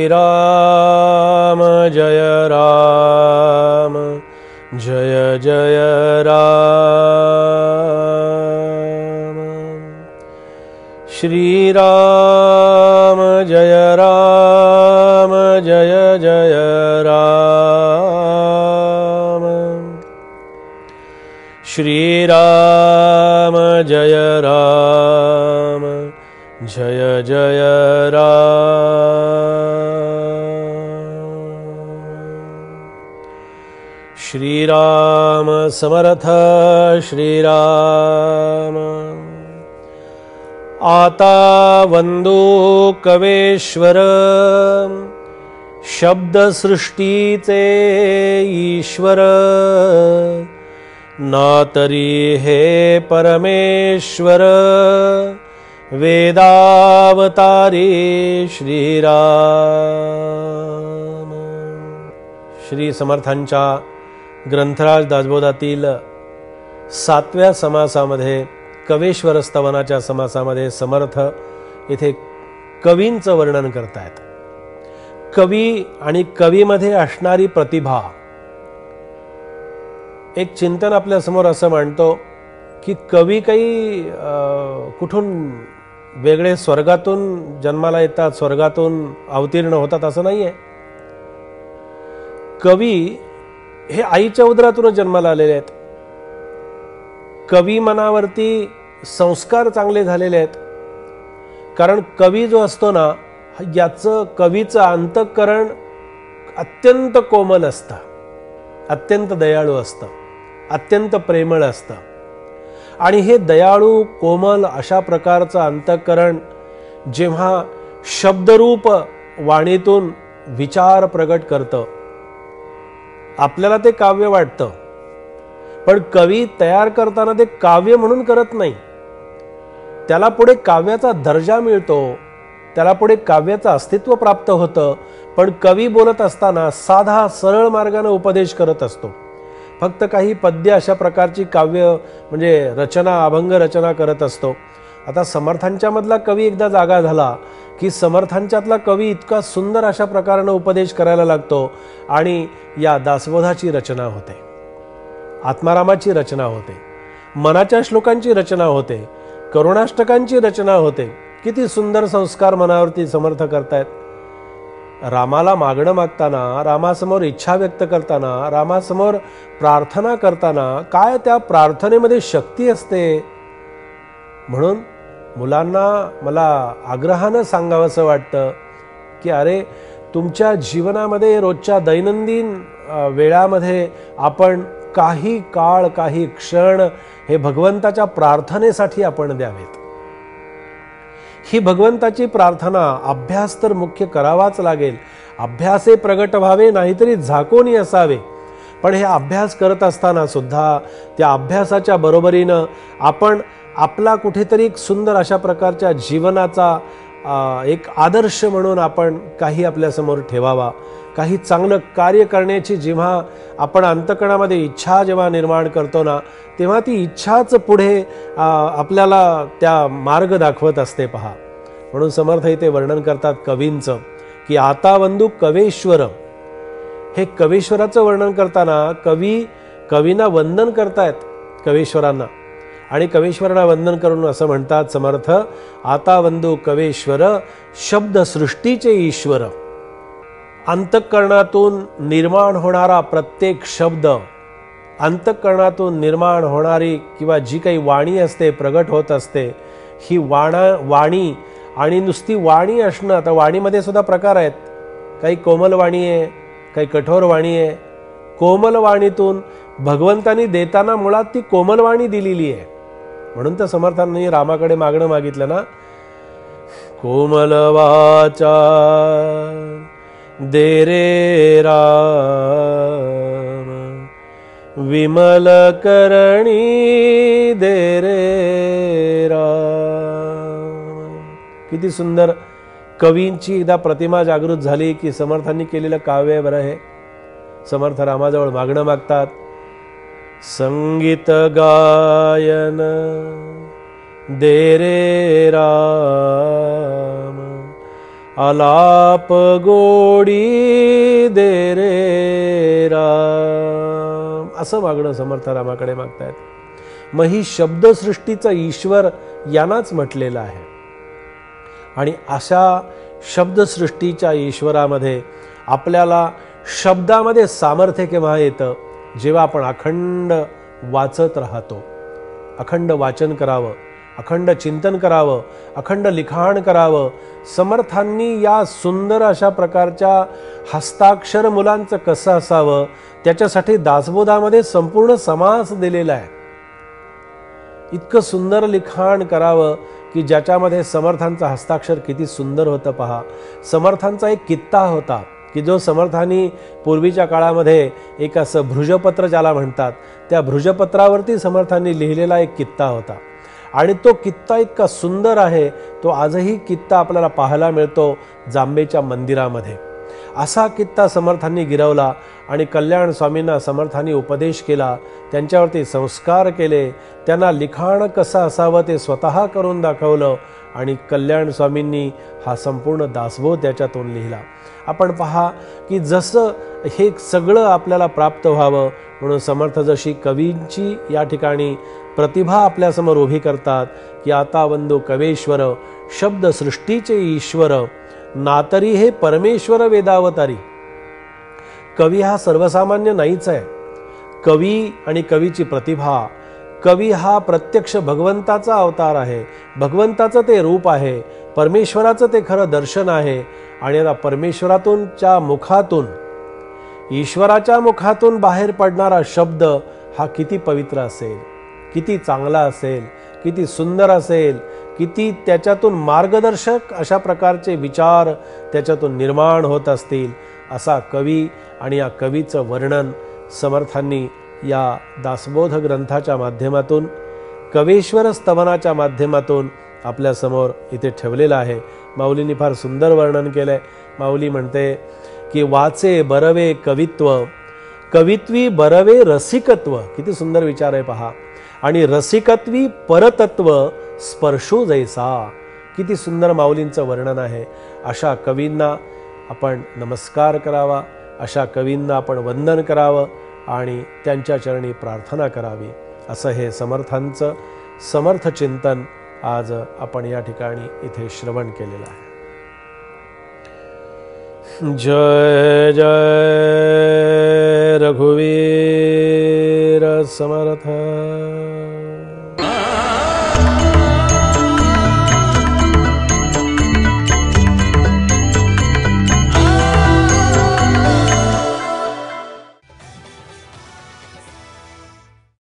राम जय राम जय जय राम। श्री राम जय राम जय जय राम। श्री राम जय राम जय जय राम। श्री राम समर्थ श्री राम। आता वंदो कवेश्वर शब्द सृष्टीचे ईश्वर। ना तरी हे परमेश्वर वेदावतारी श्रीराम। श्री समर्थांच्या ग्रंथराज दासबोधातील 7व्या समासामध्ये कवेश्वर स्तवनाच्या समासामध्ये समर्थ येथे कवींचं वर्णन करतायत। कवी आणि कवीमध्ये असणारी प्रतिभा। एक चिंतन आपल्या समोर असं मांडतो की कवी काही कुठून वेगळे स्वर्गातून जन्माला येतात, स्वर्गातून अवतीर्ण होतात असं नाहीये। कवी हे आईच्या उदरातून जन्माला आलेले आहेत। कवी मनावरती संस्कार चांगले झालेले आहेत। कारण कवी जो असतो ना, याचं कवीचं अंतःकरण अत्यंत कोमल असतं, अत्यंत दयाळू असतं, अत्यंत प्रेमळ असतं। आणि हे दयाळू कोमल अशा प्रकारचं अंतःकरण जेव्हा शब्दरूप वाणीतून विचार प्रगट करतं, आपल्याला ते काव्य वाटतं। पण कवी तयार करताना ते काव्य म्हणून करत नाही, त्याला पुढे काव्याचा दर्जा मिळतो, त्याला पुढे काव्याचं अस्तित्व प्राप्त होतं। पण कवी बोलत असताना साधा सरळ मार्गाने उपदेश करत असतो। फक्त काही पद्य अशा प्रकारची काव्य म्हणजे रचना, अभंग रचना करत असतो। आता समर्थांच्या मधला कवी एकदा जागा झाला की समर्थांच्यातला कवी इतका सुंदर अशा प्रकाराने उपदेश करायला लागतो आणि या दासबोधाची रचना होते, आत्मारामाची रचना होते, मनाच्या श्लोकांची रचना होते, करुणाष्टकांची रचना होते। किती सुंदर संस्कार मनावरती समर्थ करतायत। रामाला मागणं मागताना, रामासमोर इच्छा व्यक्त करताना, रामासमोर प्रार्थना करताना काय त्या प्रार्थनेमध्ये शक्ती असते। म्हणून मुलांना मला आग्रहानं सांगावंसं वाटतं की अरे, तुमच्या जीवनामध्ये रोजच्या दैनंदिन वेळामध्ये आपण काही काळ, काही क्षण हे भगवंताच्या प्रार्थनेसाठी आपण द्यावेत। ही भगवंताची प्रार्थना अभ्यास तर मुख्य करावाच लागेल। अभ्यासे प्रगट व्हावे, नाहीतरी झाकोनी असावे। पण हे अभ्यास करत असताना सुद्धा त्या अभ्यासाच्या बरोबरीनं आपण आपला कुठेतरी एक सुंदर अशा प्रकारच्या जीवनाचा एक आदर्श म्हणून आपण काही आपल्यासमोर ठेवावा। काही चांगलं कार्य करण्याची जेव्हा आपण अंतःकरणामध्ये इच्छा जेव्हा निर्माण करतो ना, तेव्हा ती इच्छाच पुढे आपल्याला त्या मार्ग दाखवत असते। पहा, म्हणून समर्थ इथे वर्णन करतात कवींचं की आता वंदू कवेश्वर। हे कवेश्वराचं वर्णन करताना कवींना वंदन करतायत, कवेश्वरांना। आणि कवेश्वरांना वंदन करून असं म्हणतात समर्थ, आता वंदू कवेश्वर शब्द सृष्टीचे ईश्वर। अंतःकरणातून निर्माण होणारा प्रत्येक शब्द, अंतःकरणातून निर्माण होणारी किंवा जी काही वाणी असते, प्रगट होत असते, ही वाणी आणि नुसती वाणी असणं। आता वाणीमध्ये सुद्धा प्रकार आहेत, काही कोमल वाणी आहे, काही कठोर वाणी आहे। कोमल वाणीतून भगवंतांनी देताना मुळात ती कोमल वाणी दिलेली आहे। म्हणून तर समर्थांनी रामाकडे मागणं मागितलं ना, कोमल वाचा दे रे राम, विमल करणी दे रे राम। किती सुंदर कवींची एकदा प्रतिमा जागृत झाली की समर्थांनी केलेलं काव्य बरं हे। समर्थ रामाजवळ मागणं मागतात, संगीत गायन दे रे राम, आलाप गोडी दे रे राम, असं मागणं समर्थ रामाकडे मागतायत। मग ही शब्दसृष्टीचा ईश्वर यांनाच म्हटलेलं आहे। आणि अशा शब्दसृष्टीच्या ईश्वरामध्ये आपल्याला शब्दामध्ये सामर्थ्य केव्हा येतं, जेव्हा आपण अखंड वाचत राहतो, अखंड वाचन करावं, अखंड चिंतन करावं, अखंड लिखाण करावं। समर्थांनी या सुंदर अशा प्रकारच्या हस्ताक्षर मुलांचं कसं असावं त्याच्यासाठी दासबोधामध्ये संपूर्ण समास दिलेला आहे। इतकं सुंदर लिखाण करावं की ज्याच्यामध्ये समर्थांचं हस्ताक्षर किती सुंदर होतं पहा। समर्थांचा एक कित्ता होता की जो समर्थांनी पूर्वीच्या काळामध्ये एक असं भृजपत्र ज्याला म्हणतात, त्या भृजपत्रावरती समर्थांनी लिहिलेला एक कित्ता होता। आणि तो कित्ता इतका सुंदर आहे, तो आजही कित्ता आपल्याला पाहायला मिळतो जांबेच्या मंदिरामध्ये। असा कित्ता समर्थांनी गिरवला आणि कल्याण स्वामींना समर्थांनी उपदेश केला, त्यांच्यावरती संस्कार केले, त्यांना लिखाण कसं असावं ते स्वतः करून दाखवलं आणि कल्याण स्वामींनी हा संपूर्ण दासबोध त्याच्यातून लिहिला। आपण पहा की जसं हे सगळं आपल्याला प्राप्त व्हावं म्हणून समर्थ जशी कवींची या ठिकाणी प्रतिभा आपल्यासमोर उभी करतात की आता वंदो कवेश्वर शब्दसृष्टीचे ईश्वर, नातरी हे परमेश्वर वेदावतारी। कवी हा सर्वसामान्य नाहीच आहे। कवी आणि कवीची प्रतिभा, कवी हा प्रत्यक्ष भगवंताचा अवतार आहे, भगवंताचं ते रूप आहे, परमेश्वराचं ते खरं दर्शन आहे। आणि आता परमेश्वरातूनच्या मुखातून, ईश्वराच्या मुखातून बाहेर पडणारा शब्द हा किती पवित्र असेल, किती चांगला असेल, किती सुंदर असेल, किती त्याच्यातून मार्गदर्शक अशा प्रकारचे विचार त्याच्यातून निर्माण होत असतील। असा कवी आणि या कवीचं वर्णन समर्थांनी या दासबोध ग्रंथाच्या माध्यमातून, कवेश्वर स्तवनाच्या माध्यमातून आपल्यासमोर इथे ठेवलेलं आहे। माऊलींनी फार सुंदर वर्णन केलंय। माऊली म्हणते की वाचे बरवे कवित्व, कवित्वी बरवे रसिकत्व। किती सुंदर विचार आहे पहा। आणि रसिकत्वी परतत्व स्पर्शो जैसा। किती सुंदर माऊलींचं वर्णन आहे। अशा कवींना आपण नमस्कार करावा, अशा कवींना आपण वंदन करावं आणि त्यांच्या चरणी प्रार्थना करावी। असं हे समर्थांचं समर्थ चिंतन आज आपण या ठिकाणी इथे श्रवण केलेलं आहे। जय जय रघुवीर समर्थ।